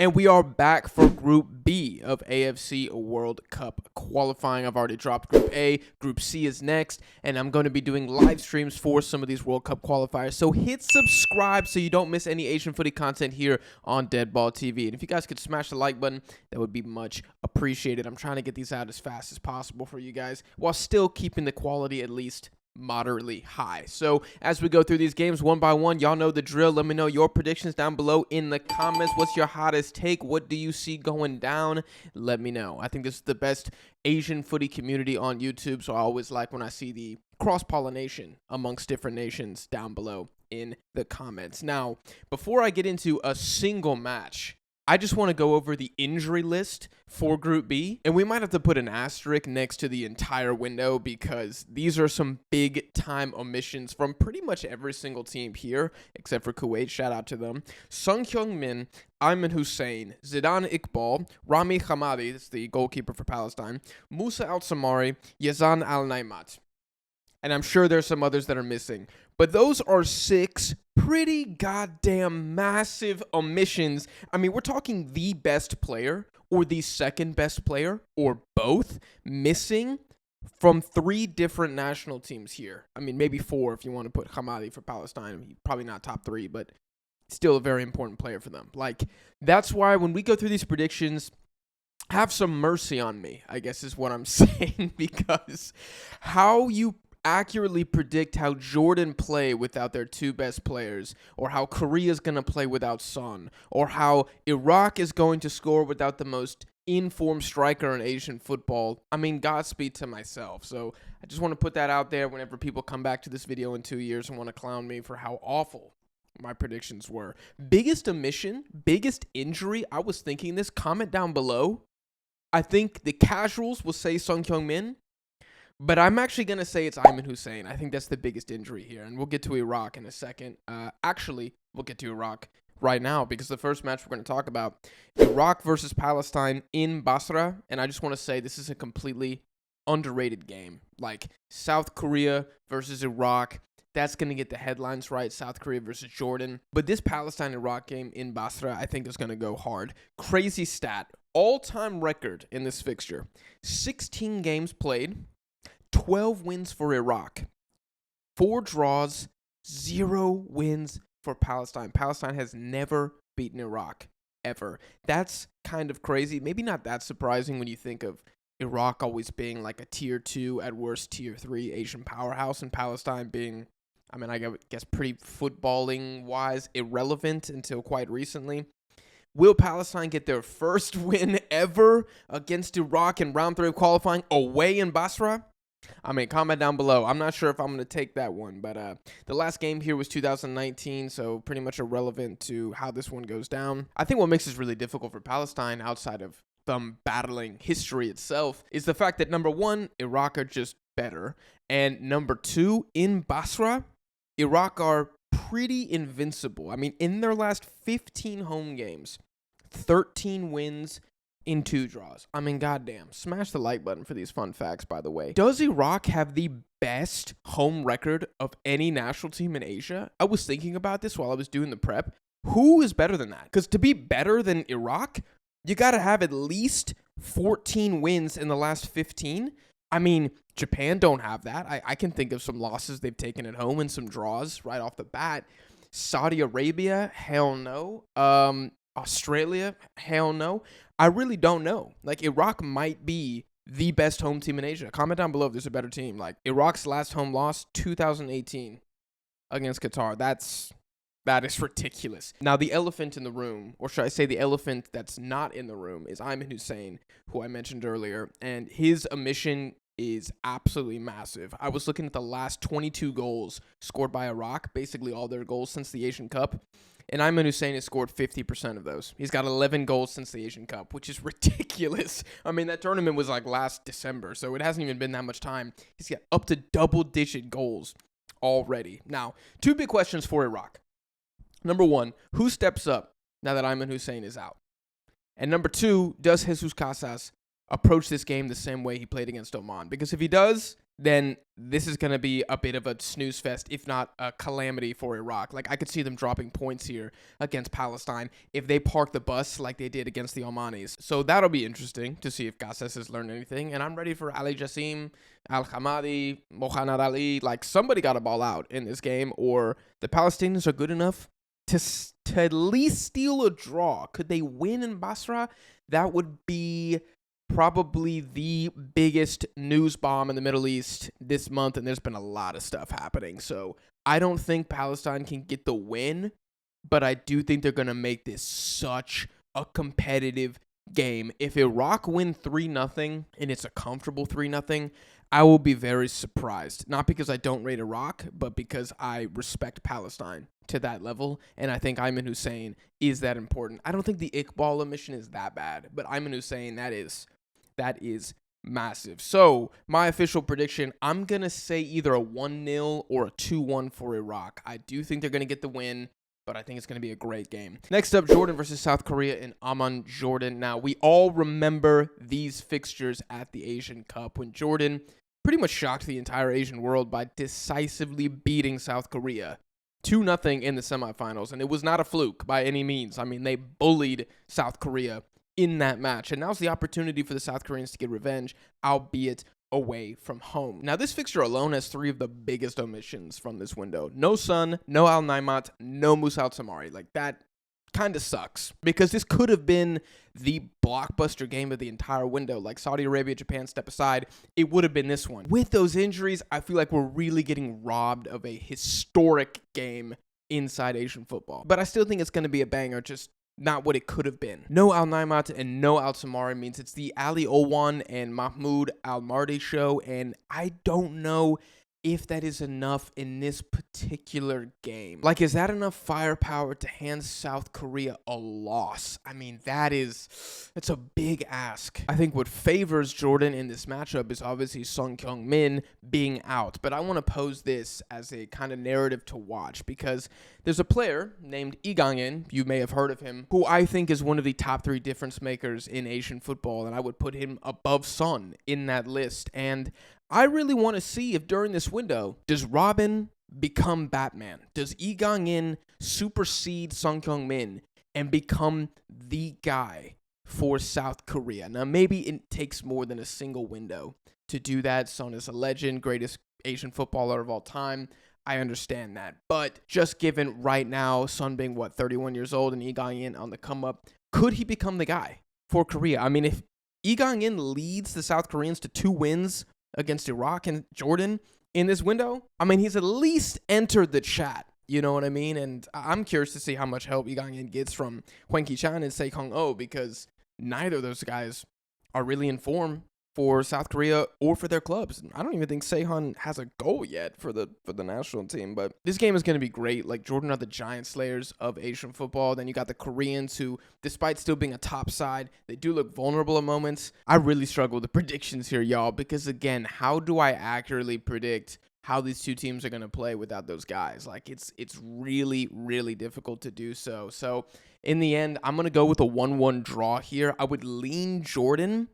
And we are back for Group B of AFC World Cup qualifying. I've already dropped Group A. Group C is next, and I'm going to be doing live streams for some of these World Cup qualifiers. So hit subscribe so you don't miss any Asian footy content here on Deadball TV. And if you guys could smash the like button, that would be much appreciated. I'm trying to get these out as fast as possible for you guys while still keeping the quality at least moderately high. So as we go through these games one by one, y'all know the drill. Let me know your predictions down below in the comments. What's your hottest take? What do you see going down? Let me know. I think this is the best Asian footy community on YouTube, so I always like when I see the cross-pollination amongst different nations down below in the comments. Now, before I get into a single match, I just want to go over the injury list for Group B, and we might have to put an asterisk next to the entire window because these are some big-time omissions from pretty much every single team here, except for Kuwait. Shout out to them. Sung Hyung-min, Ayman Hussein, Zidane Iqbal, Rami Hamadi, that's the goalkeeper for Palestine, Musa Al-Samari, Yazan Al-Naimat. And I'm sure there's some others that are missing. But those are 6 pretty goddamn massive omissions. I mean, we're talking the best player or the second best player or both missing from 3 different national teams here. I mean, maybe 4 if you want to put Hamadi for Palestine. Probably not top 3, but still a very important player for them. Like, that's why when we go through these predictions, have some mercy on me, I guess is what I'm saying, because how you accurately predict how Jordan play without their 2 best players, or how Korea's going to play without Son, or how Iraq is going to score without the most in-form striker in Asian football. I mean, Godspeed to myself. So I just want to put that out there whenever people come back to this video in 2 years and want to clown me for how awful my predictions were. Biggest omission, biggest injury, I was thinking this, comment down below. I think the casuals will say Sung Hyung-min, but I'm actually going to say it's Ayman Hussein. I think that's the biggest injury here, and we'll get to Iraq in a second. Actually, we'll get to Iraq right now because the first match we're going to talk about, Iraq versus Palestine in Basra, and I just want to say this is a completely underrated game. Like, South Korea versus Iraq, that's going to get the headlines right, South Korea versus Jordan. But this Palestine-Iraq game in Basra, I think is going to go hard. Crazy stat, all-time record in this fixture, 16 games played, 12 wins for Iraq, 4 draws, 0 wins for Palestine. Palestine has never beaten Iraq, ever. That's kind of crazy. Maybe not that surprising when you think of Iraq always being like a tier 2, at worst tier 3 Asian powerhouse, and Palestine being, I mean, I guess pretty footballing-wise irrelevant until quite recently. Will Palestine get their first win ever against Iraq in round 3 of qualifying away in Basra? I mean, comment down below. I'm not sure if I'm going to take that one, but the last game here was 2019, so pretty much irrelevant to how this one goes down. I think what makes this really difficult for Palestine, outside of them battling history itself, is the fact that, number 1, Iraq are just better, and number 2, in Basra, Iraq are pretty invincible. I mean, in their last 15 home games, 13 wins in 2 draws. I mean, goddamn. Smash the like button for these fun facts, by the way. Does Iraq have the best home record of any national team in Asia? I was thinking about this while I was doing the prep. Who is better than that? Because to be better than Iraq, you got to have at least 14 wins in the last 15. I mean, Japan don't have that. I can think of some losses they've taken at home and some draws right off the bat. Saudi Arabia, hell no. Australia, hell no. I really don't know. Like, Iraq might be the best home team in Asia. Comment down below if there's a better team. Like, Iraq's last home loss, 2018 against Qatar. That is ridiculous. Now, the elephant in the room, or should I say the elephant that's not in the room, is Ayman Hussein, who I mentioned earlier, and his omission is absolutely massive. I was looking at the last 22 goals scored by Iraq, basically all their goals since the Asian Cup, and Ayman Hussein has scored 50% of those. He's got 11 goals since the Asian Cup, which is ridiculous. I mean, that tournament was like last December, so it hasn't even been that much time. He's got up to double-digit goals already. Now, 2 big questions for Iraq. Number 1, who steps up now that Ayman Hussein is out? And number 2, does Jesus Casas approach this game the same way he played against Oman? Because if he does, then this is going to be a bit of a snooze fest, if not a calamity for Iraq. Like, I could see them dropping points here against Palestine if they park the bus like they did against the Omanis. So that'll be interesting to see if Gassas has learned anything. And I'm ready for Ali Jassim, Al-Hamadi, Mohanad Ali. Like, somebody got to ball out in this game, or the Palestinians are good enough to at least steal a draw. Could they win in Basra? That would be probably the biggest news bomb in the Middle East this month, and there's been a lot of stuff happening. So I don't think Palestine can get the win, but I do think they're going to make this such a competitive game. If Iraq win 3-0 and it's a comfortable 3-0, I will be very surprised. Not because I don't rate Iraq, but because I respect Palestine to that level, and I think Ayman Hussein is that important. I don't think the Iqbal omission is that bad, but Ayman Hussein, that is massive. So my official prediction, I'm going to say either a 1-0 or a 2-1 for Iraq. I do think they're going to get the win, but I think it's going to be a great game. Next up, Jordan versus South Korea in Amman, Jordan. Now, we all remember these fixtures at the Asian Cup when Jordan pretty much shocked the entire Asian world by decisively beating South Korea 2-0 in the semifinals, and it was not a fluke by any means. I mean, they bullied South Korea in that match, and now's the opportunity for the South Koreans to get revenge, albeit away from home. Now, this fixture alone has 3 of the biggest omissions from this window. No Son, no Al Naimat, no Musa Al Samari. Like, that kind of sucks, because this could have been the blockbuster game of the entire window. Like, Saudi Arabia, Japan step aside, it would have been this one. With those injuries, I feel like we're really getting robbed of a historic game inside Asian football. But I still think it's going to be a banger, just not what it could have been. No Al Naimat and no Al Samari means it's the Ali Owan and Mahmoud Al Mardi show, and I don't know if that is enough in this particular game. Like, is that enough firepower to hand South Korea a loss? I mean, that's a big ask. I think what favors Jordan in this matchup is obviously Sung Kyung-min being out, but I want to pose this as a kind of narrative to watch, because there's a player named Lee Gang-in, you may have heard of him, who I think is one of the top 3 difference makers in Asian football, and I would put him above Son in that list. And I really want to see if during this window, does Robin become Batman? Does Lee Gang-in supersede Sung Kyung-min and become the guy for South Korea? Now, maybe it takes more than a single window to do that. Son is a legend, greatest Asian footballer of all time. I understand that. But just given right now, Son being, 31 years old and Lee Gang-in on the come up, could he become the guy for Korea? I mean, if Lee Gang-in leads the South Koreans to 2 wins against Iraq and Jordan in this window, I mean, he's at least entered the chat. You know what I mean? And I'm curious to see how much help Lee Gang-in gets from Hwang Ki-chan and Seo Kong-oh, because neither of those guys are really in form for South Korea or for their clubs. I don't even think Sehun has a goal yet for the national team, but this game is going to be great. Like, Jordan are the giant slayers of Asian football. Then you got the Koreans who, despite still being a top side, they do look vulnerable at moments. I really struggle with the predictions here, y'all, because again, how do I accurately predict how these two teams are going to play without those guys? Like, it's really, really difficult to do so. So in the end, I'm going to go with a 1-1 draw here. I would lean Jordan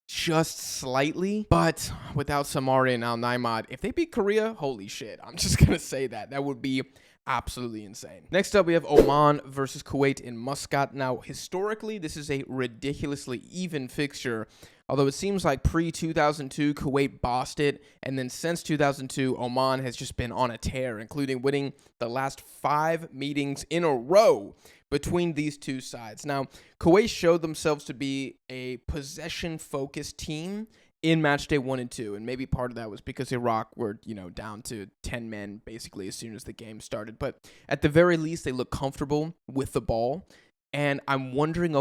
just slightly, but without Samari and Al Naimat, if they beat Korea, holy shit, I'm just going to say that. That would be absolutely insane. Next up, we have Oman versus Kuwait in Muscat. Now, historically, this is a ridiculously even fixture, although it seems like pre-2002, Kuwait bossed it, and then since 2002, Oman has just been on a tear, including winning the last 5 meetings in a row between these two sides. Now, Kuwait showed themselves to be a possession-focused team in match day 1 and 2, and maybe part of that was because Iraq were, down to 10 men basically as soon as the game started. But at the very least, they look comfortable with the ball, and I'm wondering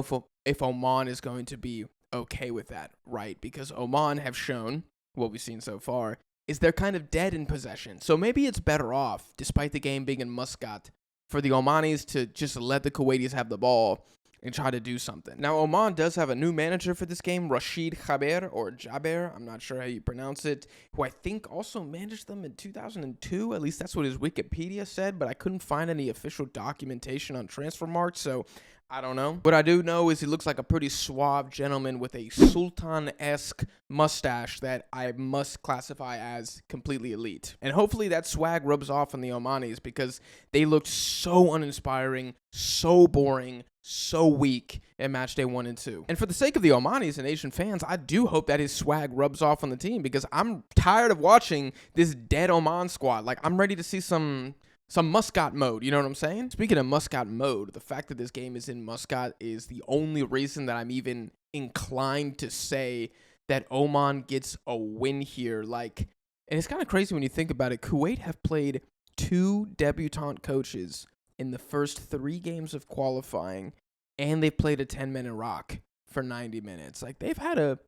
if Oman is going to be okay with that, right? Because Oman have shown, what we've seen so far, is they're kind of dead in possession. So maybe it's better off, despite the game being in Muscat, for the Omanis to just let the Kuwaitis have the ball and try to do something. Now, Oman does have a new manager for this game, Rashid Jaber, or Jaber, I'm not sure how you pronounce it, who I think also managed them in 2002. At least that's what his Wikipedia said, but I couldn't find any official documentation on transfer marks, so I don't know. What I do know is he looks like a pretty suave gentleman with a Sultan-esque mustache that I must classify as completely elite. And hopefully that swag rubs off on the Omanis, because they looked so uninspiring, so boring, so weak in match day 1 and 2. And for the sake of the Omanis and Asian fans, I do hope that his swag rubs off on the team, because I'm tired of watching this dead Oman squad. Like, I'm ready to see some Muscat mode, you know what I'm saying? Speaking of Muscat mode, the fact that this game is in Muscat is the only reason that I'm even inclined to say that Oman gets a win here. Like, and it's kind of crazy when you think about it. Kuwait have played 2 debutant coaches in the first 3 games of qualifying, and they played a 10-man Iraq for 90 minutes. Like, they've had a...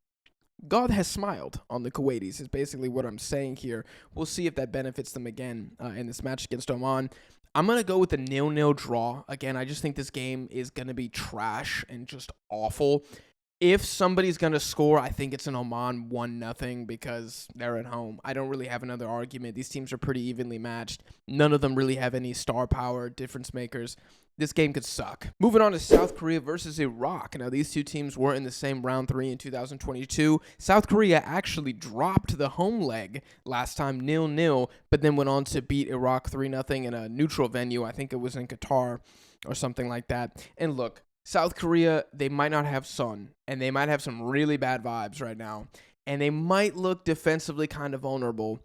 God has smiled on the Kuwaitis is basically what I'm saying here. We'll see if that benefits them again in this match against Oman. I'm going to go with a 0-0 draw. Again, I just think this game is going to be trash and just awful. If somebody's going to score, I think it's an Oman 1-0 because they're at home. I don't really have another argument. These teams are pretty evenly matched. None of them really have any star power, difference makers. This game could suck. Moving on to South Korea versus Iraq. Now, these two teams were in the same round 3 in 2022. South Korea actually dropped the home leg last time 0-0, but then went on to beat Iraq 3-0 in a neutral venue. I think it was in Qatar or something like that. And look, South Korea, they might not have Son, and they might have some really bad vibes right now, and they might look defensively kind of vulnerable,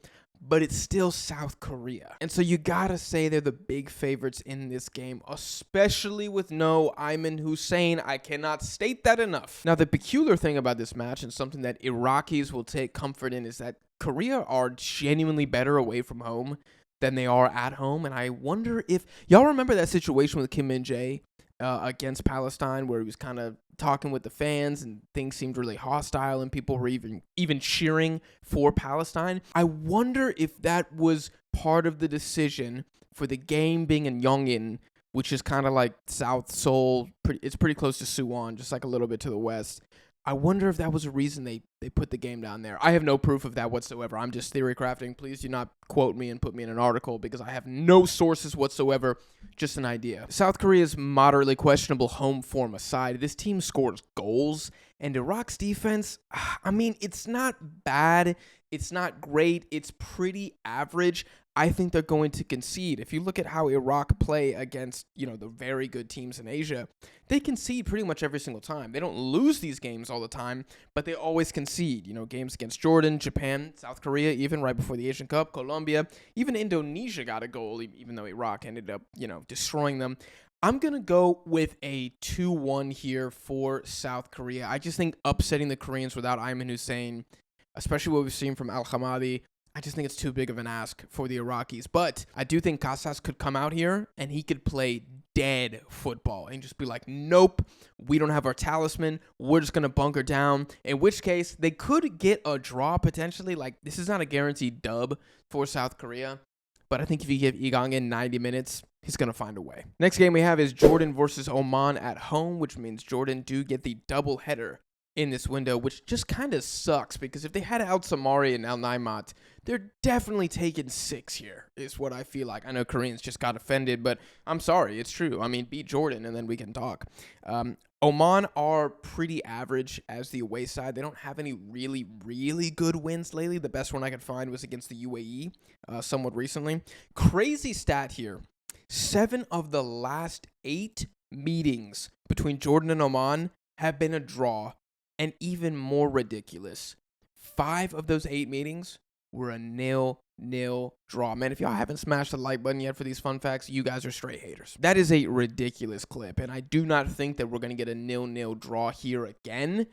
but it's still South Korea. And so you gotta say they're the big favorites in this game, especially with no Ayman Hussein. I cannot state that enough. Now, the peculiar thing about this match, and something that Iraqis will take comfort in, is that Korea are genuinely better away from home than they are at home, and I wonder if... Y'all remember that situation with Kim Min-jae against Palestine, where he was kind of talking with the fans and things seemed really hostile and people were even cheering for Palestine? I wonder if that was part of the decision for the game being in Yongin, which is kind of like South Seoul. It's pretty close to Suwon, just like a little bit to the west. I wonder if that was a reason they put the game down there. I have no proof of that whatsoever. I'm just theory crafting. Please do not quote me and put me in an article, because I have no sources whatsoever, just an idea. South Korea's moderately questionable home form aside, this team scores goals, and Iraq's defense, I mean, it's not bad. It's not great. It's pretty average. I think they're going to concede. If you look at how Iraq play against, the very good teams in Asia, they concede pretty much every single time. They don't lose these games all the time, but they always concede. Games against Jordan, Japan, South Korea, even right before the Asian Cup, Colombia, even Indonesia got a goal, even though Iraq ended up, destroying them. I'm going to go with a 2-1 here for South Korea. I just think upsetting the Koreans without Ayman Hussein, especially what we've seen from Al-Hamadi, I just think it's too big of an ask for the Iraqis. But I do think Casas could come out here and he could play dead football and just be like, nope, we don't have our talisman. We're just going to bunker down. In which case, they could get a draw potentially. Like, this is not a guaranteed dub for South Korea. But I think if you give Lee Gang-in 90 minutes, he's going to find a way. Next game we have is Jordan versus Oman at home, which means Jordan do get the double header in this window, which just kind of sucks, because if they had Al Samari and Al Naimat, they're definitely taking 6 here, is what I feel like. I know Koreans just got offended, but I'm sorry, it's true. I mean, beat Jordan and then we can talk. Oman are pretty average as the away side. They don't have any really, really good wins lately. The best one I could find was against the UAE somewhat recently. Crazy stat here. 7 of the last 8 meetings between Jordan and Oman have been a draw. And even more ridiculous, 5 of those 8 meetings were a 0-0 draw. Man, if y'all haven't smashed the like button yet for these fun facts, you guys are straight haters. That is a ridiculous clip, and I do not think that we're going to get a 0-0 draw here again.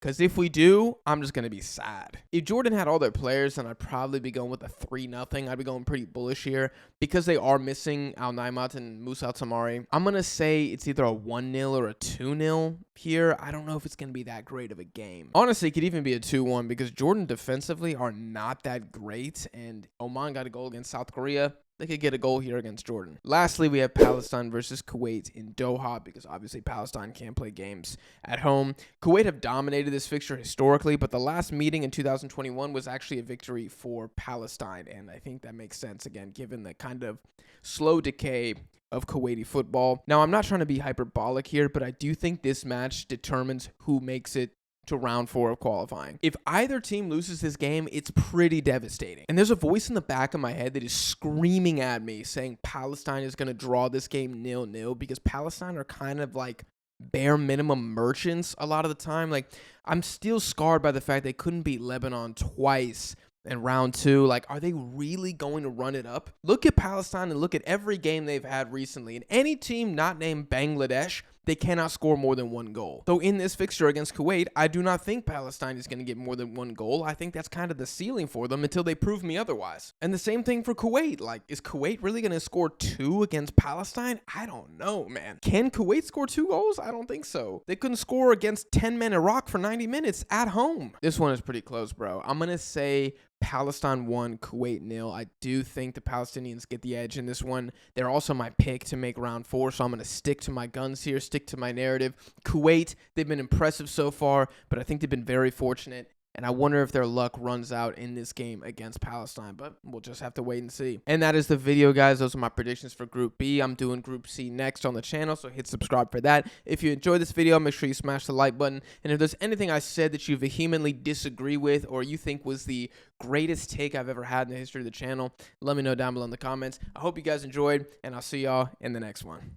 Because if we do, I'm just going to be sad. If Jordan had all their players, then I'd probably be going with a 3-0. I'd be going pretty bullish here. Because they are missing Al Naimat and Musa Al Tamari, I'm going to say it's either a 1-0 or a 2-0 here. I don't know if it's going to be that great of a game. Honestly, it could even be a 2-1 because Jordan defensively are not that great. And Oman got a goal against South Korea. they could get a goal here against Jordan. Lastly, we have Palestine versus Kuwait in Doha, because obviously Palestine can't play games at home. Kuwait have dominated this fixture historically, but the last meeting in 2021 was actually a victory for Palestine, and I think that makes sense, again, given the kind of slow decay of Kuwaiti football. Now, I'm not trying to be hyperbolic here, but I do think this match determines who makes it to round 4 of qualifying. If either team loses this game, it's pretty devastating. And there's a voice in the back of my head that is screaming at me saying Palestine is going to draw this game 0-0, because Palestine are kind of like bare minimum merchants a lot of the time. Like, I'm still scarred by the fact they couldn't beat Lebanon twice in round 2. Like, are they really going to run it up? Look at Palestine and look at every game they've had recently. And any team not named Bangladesh, they cannot score more than 1 goal. So in this fixture against Kuwait, I do not think Palestine is going to get more than 1 goal. I think that's kind of the ceiling for them until they prove me otherwise. And the same thing for Kuwait. Like, is Kuwait really going to score 2 against Palestine? I don't know, man. Can Kuwait score 2 goals? I don't think so. They couldn't score against 10 men Iraq for 90 minutes at home. This one is pretty close, bro. I'm going to say Palestine 1, Kuwait 0. I do think the Palestinians get the edge in this one. They're also my pick to make round 4, so I'm going to stick to my guns here, stick to my narrative. Kuwait, they've been impressive so far, but I think they've been very fortunate. And I wonder if their luck runs out in this game against Palestine, but we'll just have to wait and see. And that is the video, guys. Those are my predictions for Group B. I'm doing Group C next on the channel, so hit subscribe for that. If you enjoyed this video, make sure you smash the like button. And if there's anything I said that you vehemently disagree with or you think was the greatest take I've ever had in the history of the channel, let me know down below in the comments. I hope you guys enjoyed, and I'll see y'all in the next one.